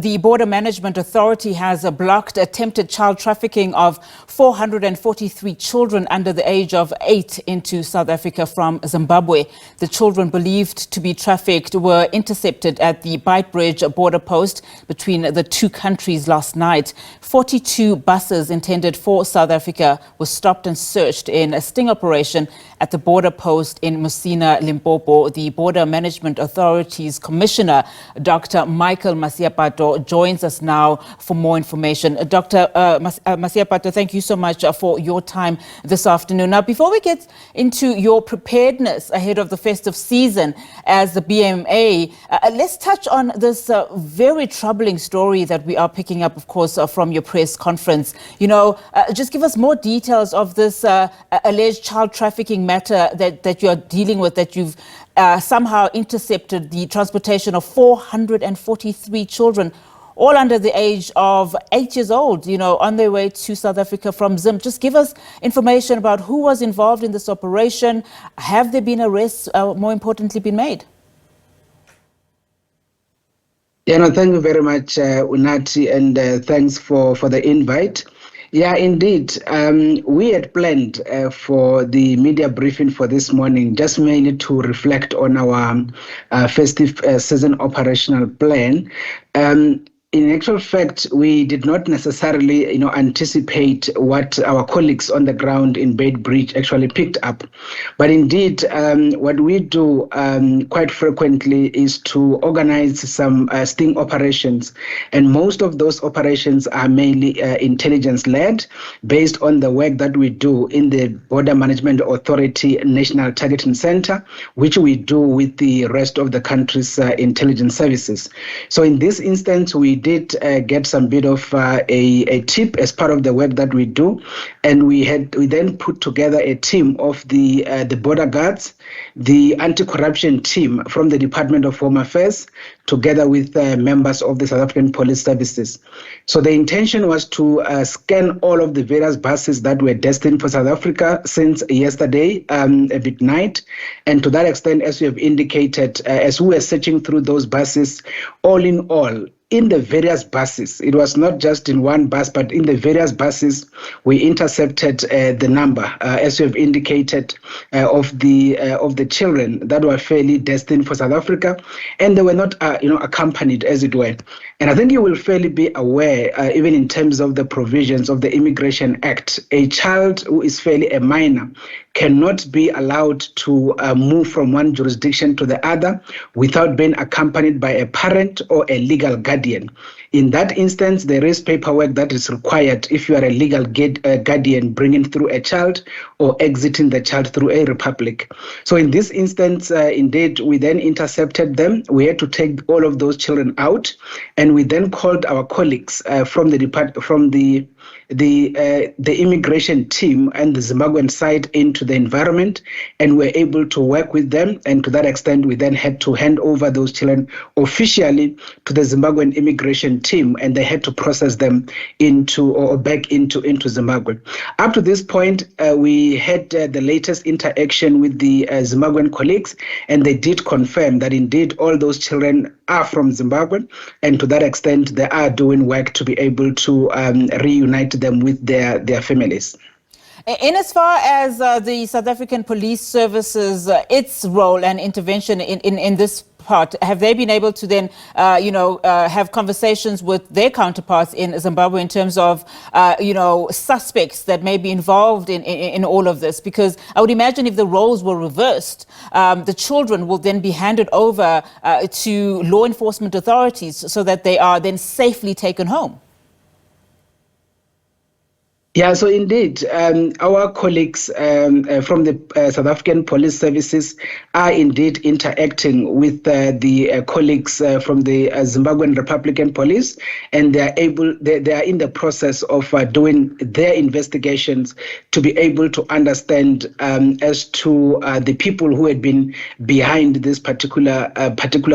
the Border Management Authority has blocked attempted child trafficking of 443 children under the age of 8 into South Africa from Zimbabwe. The children believed to be trafficked were intercepted at the Beit Bridge Border Post between the two countries last night. 42 buses intended for South Africa were stopped and searched in a sting operation at the border post in Musina, Limpopo. The Border Management Authority's Commissioner, Dr. Michael Masiapato, joins us now for more information. Dr. Masiapato, thank you so much for your time this afternoon. Now, before we get into your preparedness ahead of the festive season as the BMA, let's touch on this very troubling story that we are picking up, of course, from your press conference. Just give us more details of this alleged child trafficking matter that you're dealing with, that you've somehow intercepted the transportation of 443 children, all under the age of 8 years old, on their way to South Africa from Zim. Just give us information about who was involved in this operation. Have there been arrests, more importantly, been made? Thank you very much, Unati, and thanks for the invite. Yeah, indeed. We had planned for the media briefing for this morning just mainly to reflect on our festive season operational plan. In actual fact, we did not necessarily, anticipate what our colleagues on the ground in Beit Bridge actually picked up. But indeed, what we do quite frequently is to organize some sting operations. And most of those operations are mainly intelligence-led, based on the work that we do in the Border Management Authority National Targeting Center, which we do with the rest of the country's intelligence services. So in this instance, we did get some bit of a tip as part of the work that we do, and we then put together a team of the border guards, the anti-corruption team from the Department of Home Affairs, together with members of the South African Police Services. So the intention was to scan all of the various buses that were destined for South Africa since yesterday midnight, and to that extent, as we have indicated, as we were searching through those buses, all in all, in the various buses, it was not just in one bus, but in the various buses, we intercepted the number, as we have indicated, of the children that were fairly destined for South Africa, and they were not, accompanied, as it were. And I think you will fairly be aware, even in terms of the provisions of the Immigration Act, a child who is fairly a minor cannot be allowed to move from one jurisdiction to the other without being accompanied by a parent or a legal guardian. In that instance, there is paperwork that is required if you are a legal guardian bringing through a child or exiting the child through a republic. So in this instance, indeed, we then intercepted them. We had to take all of those children out, and we then called our colleagues from the immigration team and the Zimbabwean side into the environment, and we're able to work with them. And to that extent, we then had to hand over those children officially to the Zimbabwean immigration team, and they had to process them back into Zimbabwe. Up to this point, we had the latest interaction with the Zimbabwean colleagues, and they did confirm that indeed all those children are from Zimbabwe, and to that extent, they are doing work to be able to reunite them with their families. In as far as the South African Police Services, its role and intervention in this part, have they been able to then, have conversations with their counterparts in Zimbabwe in terms of, suspects that may be involved in all of this? Because I would imagine if the roles were reversed, the children will then be handed over to law enforcement authorities so that they are then safely taken home. Yeah, so indeed, our colleagues from the South African Police Services are indeed interacting with the colleagues from the Zimbabwean Republican Police, and they are in the process of doing their investigations to be able to understand as to the people who had been behind this particular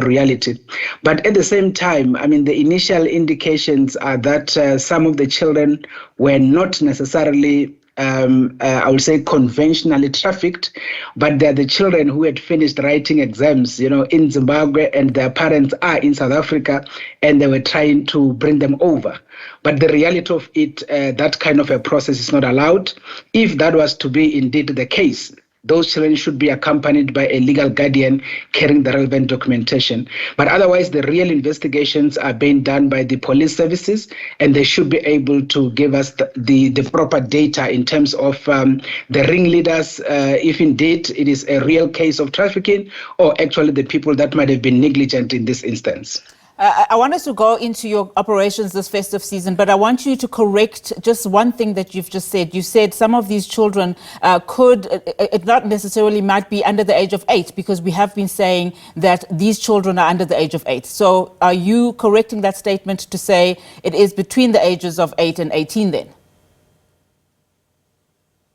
reality. But at the same time, the initial indications are that some of the children were not necessarily I would say, conventionally trafficked, but they're the children who had finished writing exams, in Zimbabwe, and their parents are in South Africa, and they were trying to bring them over. But the reality of it, that kind of a process is not allowed. If that was to be indeed the case, those children should be accompanied by a legal guardian carrying the relevant documentation. But otherwise, the real investigations are being done by the police services, and they should be able to give us the proper data in terms of the ringleaders, if indeed it is a real case of trafficking, or actually the people that might have been negligent in this instance. I want us to go into your operations this festive season, but I want you to correct just one thing that you've just said. You said some of these children it not necessarily might be under the age of 8, because we have been saying that these children are under the age of 8. So are you correcting that statement to say it is between the ages of 8 and 18 then?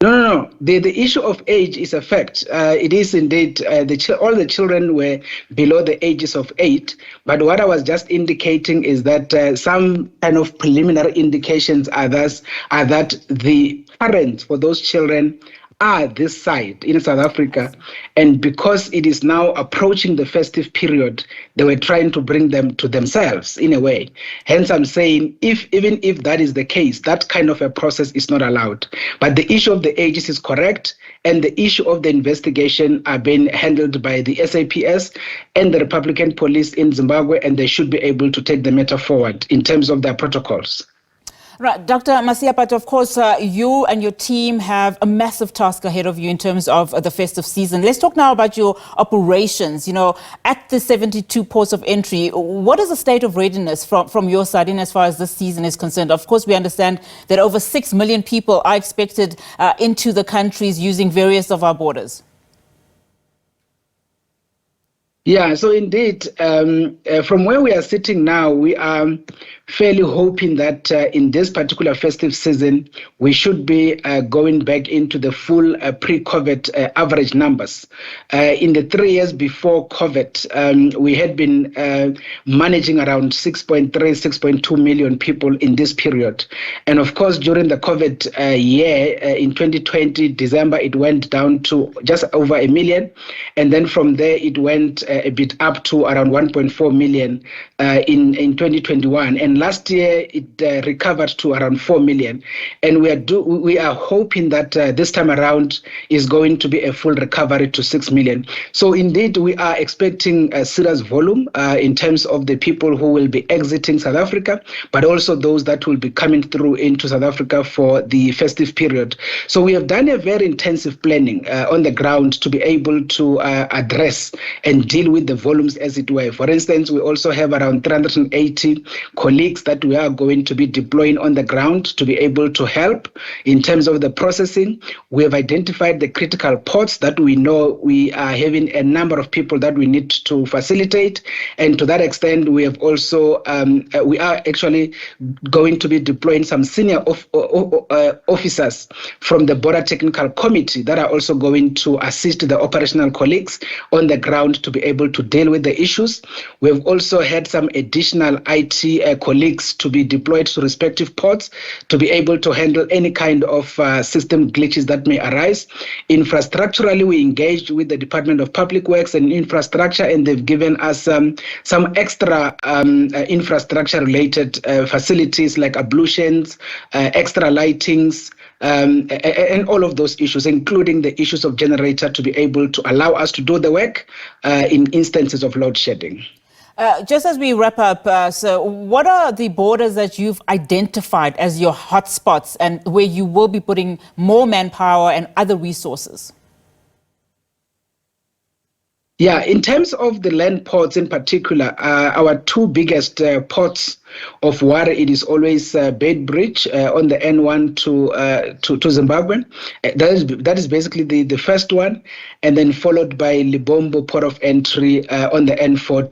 No. The issue of age is a fact. It is indeed all the children were below the ages of 8. But what I was just indicating is that some kind of preliminary indications are that the parents for those children are this side in South Africa, and because it is now approaching the festive period, they were trying to bring them to themselves in a way. Hence, I'm saying even if that is the case, that kind of a process is not allowed. But the issue of the ages is correct, and the issue of the investigation are being handled by the SAPS and the Republican Police in Zimbabwe, and they should be able to take the matter forward in terms of their protocols. Right. Dr. Masiapato, of course, you and your team have a massive task ahead of you in terms of the festive season. Let's talk now about your operations. At the 72 ports of entry, what is the state of readiness from your side in as far as this season is concerned? Of course, we understand that over 6 million people are expected into the countries using various of our borders. Yeah, so indeed, from where we are sitting now, we are fairly hoping that in this particular festive season, we should be going back into the full pre-COVID average numbers. In the 3 years before COVID, we had been managing around 6.3, 6.2 million people in this period. And of course, during the COVID year, in 2020, December, it went down to just over 1 million. And then from there, it went a bit up to around 1.4 million in 2021. And last year, it recovered to around 4 million. And we are hoping that this time around is going to be a full recovery to 6 million. So indeed, we are expecting a serious volume in terms of the people who will be exiting South Africa, but also those that will be coming through into South Africa for the festive period. So we have done a very intensive planning on the ground to be able to address and deal with the volumes, as it were. For instance, we also have around 380 colleagues that we are going to be deploying on the ground to be able to help in terms of the processing. We have identified the critical ports that we know we are having a number of people that we need to facilitate. And to that extent, we have also, we are actually going to be deploying some senior officers from the Border Technical Committee that are also going to assist the operational colleagues on the ground to be able to deal with the issues. We've also had some additional IT colleagues to be deployed to respective ports to be able to handle any kind of system glitches that may arise. Infrastructurally, we engaged with the Department of Public Works and Infrastructure, and they've given us some extra infrastructure-related facilities like ablutions, extra lightings, and all of those issues, including the issues of generator, to be able to allow us to do the work in instances of load shedding. Just as we wrap up, so what are the borders that you've identified as your hotspots and where you will be putting more manpower and other resources? Yeah, in terms of the land ports in particular, our two biggest ports of water, it is always Beit Bridge on the N1 to Zimbabwe. That is basically the first one, and then followed by Limpopo port of entry on the N4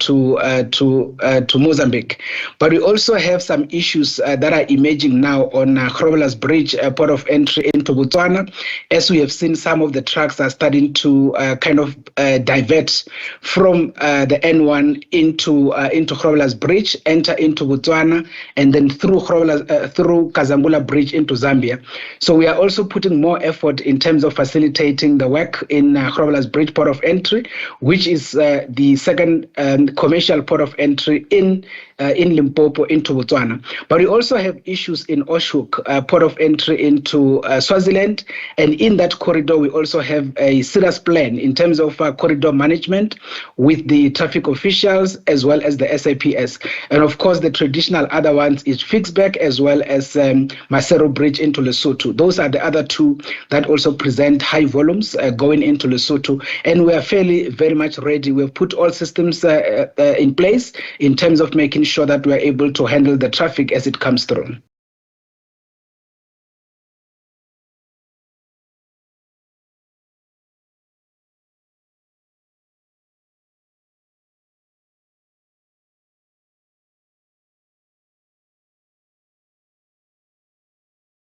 to Mozambique. But we also have some issues that are emerging now on Grobela's Bridge port of entry into Botswana, as we have seen some of the trucks are starting to kind of divert cross from the N1 into Grobela's Bridge, enter into Botswana, and then through Kazangula Bridge into Zambia. So we are also putting more effort in terms of facilitating the work in Grobela's Bridge port of entry, which is the second commercial port of entry in Limpopo into Botswana. But we also have issues in Oshuk, port of entry into Swaziland, and in that corridor we also have a serious plan in terms of corridor management with the traffic officials as well as the SAPS. And of course the traditional other ones is Fixback as well as Masero Bridge into Lesotho. Those are the other two that also present high volumes going into Lesotho, and we are very much ready. We have put all systems in place in terms of making sure that we are able to handle the traffic as it comes through.